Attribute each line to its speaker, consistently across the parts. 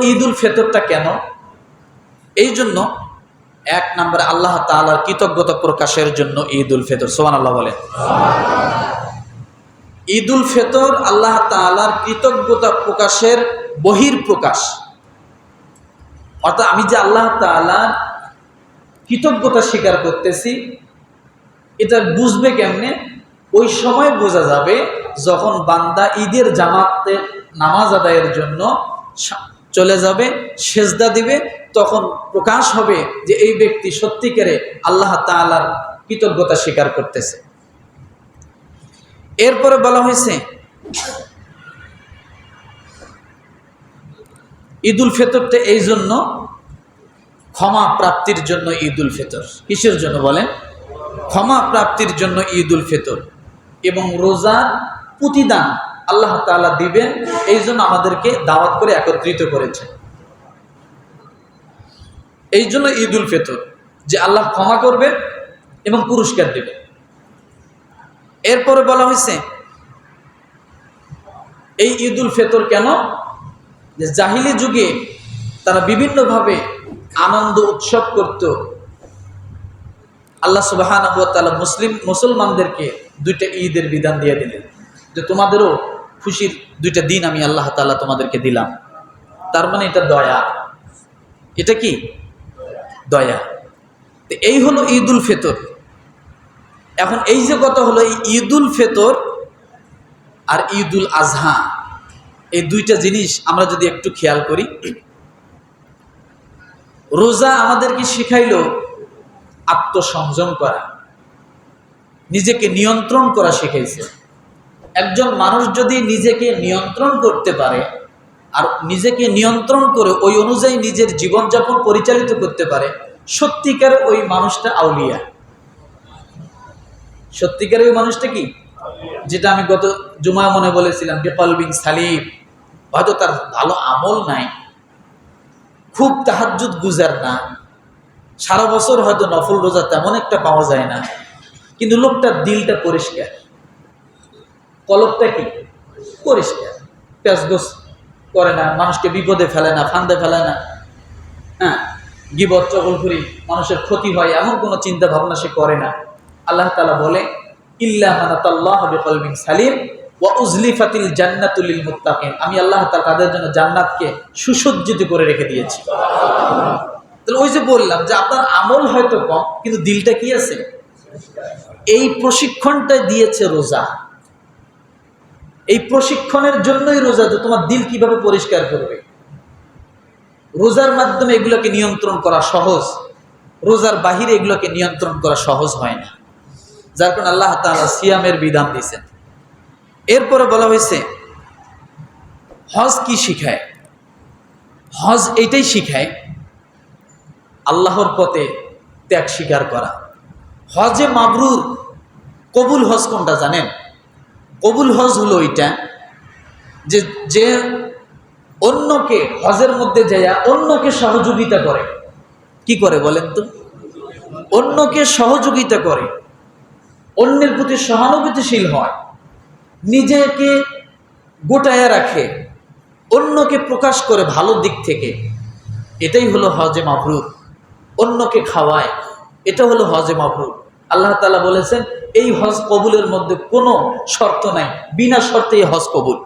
Speaker 1: ঈদ উল ফিতরটা কেন? এই জন্য এক নম্বরে আল্লাহ তাআলার কৃতজ্ঞতা প্রকাশের জন্য ঈদ উল ফিতর। সুবহানাল্লাহ বলেন। ঈদ উল ফিতর আল্লাহ তাআলার কৃতজ্ঞতা প্রকাশের বহির প্রকাশ। অর্থাৎ আমি যে আল্লাহ তাআলার কৃতজ্ঞতা স্বীকার করতেছি, এটা বুঝবে কেমনে? ওই সময় বোঝা যাবে যখন বান্দা ঈদের জামাতে নামাজ আদায়ের জন্য চলে যাবে, সেজদা দিবে, তখন প্রকাশ হবে যে এই ব্যক্তি সত্যিকারে আল্লাহ তাআলার কৃতজ্ঞতা স্বীকার করতেছে। এরপরে বলা হয়েছে ঈদ উল ফিতরটা এই জন্য ক্ষমা প্রাপ্তির জন্য ঈদ উল ফিতর। কিসের জন্য বলেন? ক্ষমা প্রাপ্তির জন্য ঈদ উল ফিতর। এবং রোজার প্রতিদান আল্লাহ তাআলা দিবেন, এই জন্য আমাদেরকে দাওয়াত করে একত্রিত করেছেন। এই জন্য ঈদ উল ফিতর, যে আল্লাহ ক্ষমা করবেন এবং পুরস্কার দেবেন। এরপরে বলা হয়েছে এই ঈদ উল ফিতর কেন? যে জাহিলি যুগে তারা বিভিন্নভাবে আনন্দ উৎসব করত। আল্লাহ সুবহানাহু ওয়া তাআলা মুসলমানদেরকে দুইটা ঈদের বিধান দিয়ে দিলেন, যে তোমাদেরও খুশির দুইটা দিন আমি আল্লাহ তাআলা তোমাদেরকে দিলাম। তার মানে এটা দয়া। এটা কি? দয়া। তো এই হলো ঈদ উল ফিতর। এখন এই যে কথা হলো, এই ঈদ উল ফিতর আর ঈদ উল আজহা, এই দুইটা জিনিস আমরা যদি একটু খেয়াল করি। রোজা আমাদেরকে শিখাইলো আত্মসংযম করা, নিজেকে নিয়ন্ত্রণ করা শিখাইছে। একজন মানুষ যদি নিজেকে নিয়ন্ত্রণ করতে পারে আর নিজেকে নিয়ন্ত্রণ করে ওই অনুযায়ী নিজের জীবনযাপন পরিচালিত করতে পারে, সত্যিকারের ওই মানুষটা আউলিয়া। সত্যিকারের ওই মানুষটা কি? যেটা আমি গত জুমায় মনে বলেছিলাম, বিকলবিন সালিম। হয়তো তার ভালো আমল নাই, খুব তাহাজ্জুদ গুজার না, সারা বছর হয়তো নফল রোজা তেমন একটা পাওয়া যায় না, কিন্তু লোকটার দিলটা পরিষ্কার, কলবটা কি পরিষ্কার, পেঁচগোছ করে না, মানুষকে বিপদে ফেলে না, ফান্দে ফেলে না, হ্যাঁ, গীবত চগলখুরি, মানুষের ক্ষতি হয় এমন কোনো চিন্তা ভাবনা সে করে না। আল্লাহ তাআলা বলে ইল্লা মান আতাল্লাহ বিকলবিন সালিম ওয়া উজলিফাতিল জান্নাতু লিল মুত্তাকিন। আমি আল্লাহ তাআলা তাদের জন্য জান্নাতকে সুসজ্জিত করে রেখে দিয়েছি। তাহলে ওই যে বললাম যে আপনার আমল হয়তো কম, কিন্তু দিলটা কি আছে? এই প্রশিক্ষণটা দিয়েছে রোজা। এই প্রশিক্ষণের জন্যই রোজা, যে তোমার দিল কিভাবে পরিষ্কার করবে। রোজার মাধ্যমে এগুলোকে নিয়ন্ত্রণ করা সহজ, রোজার বাহিরে এগুলোকে নিয়ন্ত্রণ করা সহজ হয় না। যার কারণে আল্লাহ তাআলা সিয়ামের বিধান দিয়েছেন। এরপরে বলা হয়েছে হজ কি শিখায়? হজ এইটাই শিখায় আল্লাহর পথে ত্যাগ স্বীকার করা। হজে মাবরুর, কবুল হজ কোনটা জানেন? কবুল হজ হলো ওইটা যে অন্যকে হজের মধ্যে যাইয়া অন্যকে সহযোগিতা করে। কি করে বলেন তো? অন্যকে সহযোগিতা করে, অন্যের প্রতি সহানুভূতিশীল হয়, নিজেকে গোটায়া রাখে, অন্যকে প্রকাশ করে ভালো দিক থেকে। এটাই হলো হজে মাবরুর। অন্যকে খাওয়ায়, এটা হলো হজে মাবরুর। আল্লাহ তাআলা বলেছেন এই হজ কবুলের মধ্যে কোনো শর্ত নাই, বিনা শর্তে এই হজ কবুল।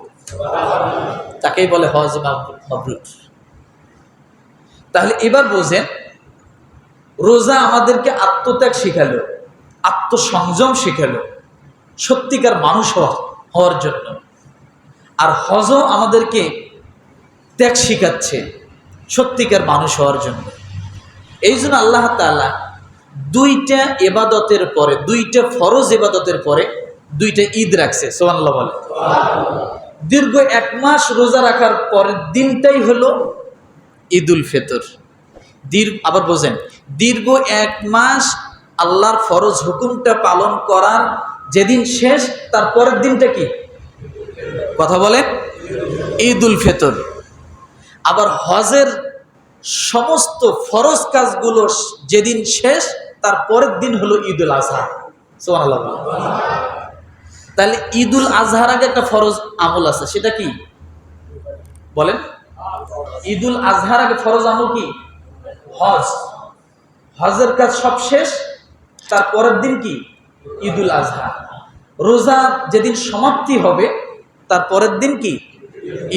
Speaker 1: তাকেই বলে হজ মাবরুর। তাহলে এবার বোঝেন, রোজা আমাদেরকে আত্মত্যাগ শিখালো, আত্মসংযম শিখালো, সত্যিকার মানুষ হওয়ার জন্য। আর হজও আমাদেরকে ত্যাগ শিখাচ্ছে, সত্যিকার মানুষ হওয়ার জন্য। এই জন্য আল্লাহ তাআলা দুইটা ইবাদতের পরে, দুইটা ফরজ ইবাদতের পরে দুইটা ঈদ রাখছে। সুবহানাল্লাহ বলে। দীর্ঘ 1 মাস রোজা রাখার পরের দিনটাই হলো ঈদ উল ফিতর। আবার বোঝেন, দীর্ঘ 1 মাস আল্লাহর ফরজ হুকুমটা পালন করার যেদিন শেষ, তার পরের দিনটা কি? কথা বলে ঈদ উল ফিতর। আবার হজের সমস্ত ফরজ কাজগুলো যেদিন শেষ, তার পরের দিন হলো ঈদ উল আজহা। সুবহানাল্লাহ। তাহলে ঈদ উল আজহার আগে একটা ফরজ আমল আছে, সেটা কি বলেন? ঈদুল আজহার আগে ফরজ আমল কি? হজ। হজের কাজ সব শেষ, তার পরের দিন কি? ঈদুল আজহা। রোজা যেদিন সমাপ্তি হবে তার পরের দিন কি?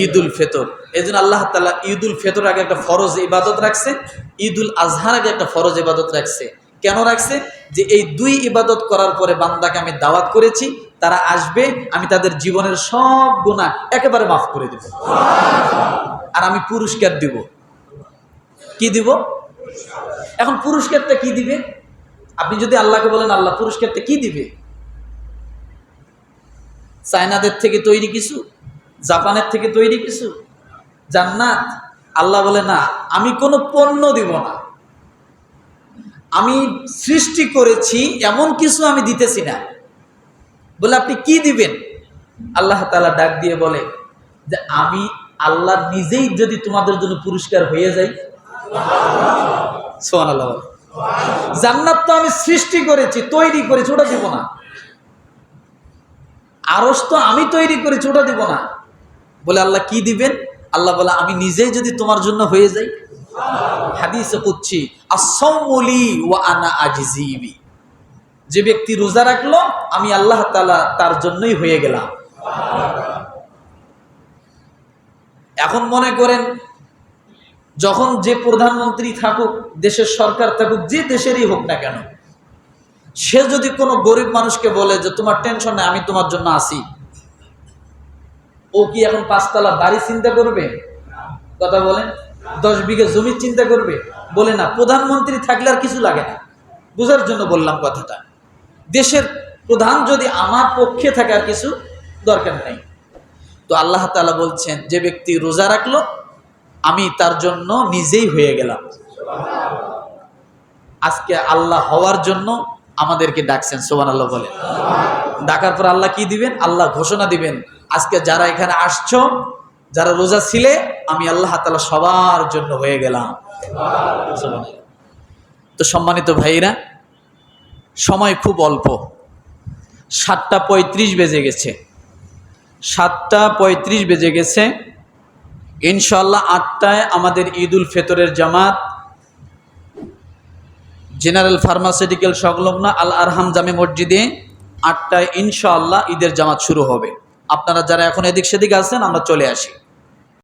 Speaker 1: ঈদুল ফিতর। এই জন্য আল্লাহ তাআলা ঈদুল ফিতর আগে একটা ফরজ ইবাদত রাখছে, ঈদুল আজহার আগে একটা ফরজ ইবাদত রাখছে। কেন রাখছে? যে এই দুই ইবাদত করার পরে বান্দাকে আমি দাওয়াত করেছি, তারা আসবে, আমি তাদের জীবনের সব গুনাহ একেবারে মাফ করে দেব, আর আমি পুরস্কার দিব। কি দিব? এখন পুরস্কারটা কি দিবে? আপনি যদি আল্লাহকে বলেন আল্লাহ পুরস্কারটা কি দিবে? চায়নাদের থেকে তৈরি কিছু, জাপানের থেকে তৈরি কিছু, জান্নাত? আল্লাহ বলে না, আমি কোনো পণ্য দিব না, আমি সৃষ্টি করেছি এমন কিছু আমি দিতেছি না। বলে আপনি কি দিবেন? আল্লাহ তাআলা ডাক দিয়ে বলে যে আমি আল্লাহ নিজেই যদি তোমাদের জন্য পুরস্কার হয়ে যাই। সুবহানাল্লাহ। জান্নাত তো আমি সৃষ্টি করেছি, তৈরি করেছি, ওটা দিব না। আরশ তো আমি তৈরি করেছি, ওটা দিব না। বলে আল্লাহ কি দিবেন? আল্লাহ বলে আমি নিজেই যদি তোমার জন্য হয়ে যাই। হাদিসে কুদসি, আস-সাওমু লি ওয়া আনা আজজি বি। যে ব্যক্তি রোজা রাখলো, আমি আল্লাহ তাআলা তার জন্যই হয়ে গেলাম। এখন মনে করেন যখন যে প্রধানমন্ত্রী থাকুক, দেশের সরকার থাকুক, যে দেশেরই হোক না কেন, সে যদি কোনো গরিব মানুষকে বলে যে তোমার টেনশন নেই, আমি তোমার জন্য আছি, ও কি এখন 5 তলা বাড়ি চিন্তা করবে? কথা বলেন। 10 বিঘা জমির চিন্তা করবে? বলে না। প্রধানমন্ত্রী থাকলে আর কিছু লাগে না। বোঝার জন্য বললাম কথাটা। দেশের প্রধান যদি আমার পক্ষে থাকে আর কিছু দরকার নেই। তো আল্লাহ তাআলা বলছেন যে ব্যক্তি রোজা রাখলো, আমি তার জন্য নিজেই হয়ে গেলাম। আজকে আল্লাহ হওয়ার জন্য আমাদেরকে ডাকছেন। সুবহানাল্লাহ বলে। ডাকার পর আল্লাহ কি দিবেন? আল্লাহ ঘোষণা দিবেন, আজকে যারা এখানে আসছো, যারা রোজা ছিলে, আমি আল্লাহ তাআলা সবার জন্য হয়ে গেলাম। তো সম্মানিত ভাইরা, সময় খুব অল্প। 7:35 বেজে গেছে। 7:35 বেজে গেছে। ইনশাআল্লাহ 8টায় আমাদের ঈদুল ফিতরের জামাত জেনারেল ফার্মাসিউটিক্যাল সংলগ্ন আল আরহাম জামে মসজিদে 8টায় ইনশাআল্লাহ ঈদের জামাত শুরু হবে। আপনারা যারা এখন এদিক সেদিক আছেন, আমরা চলে আসি।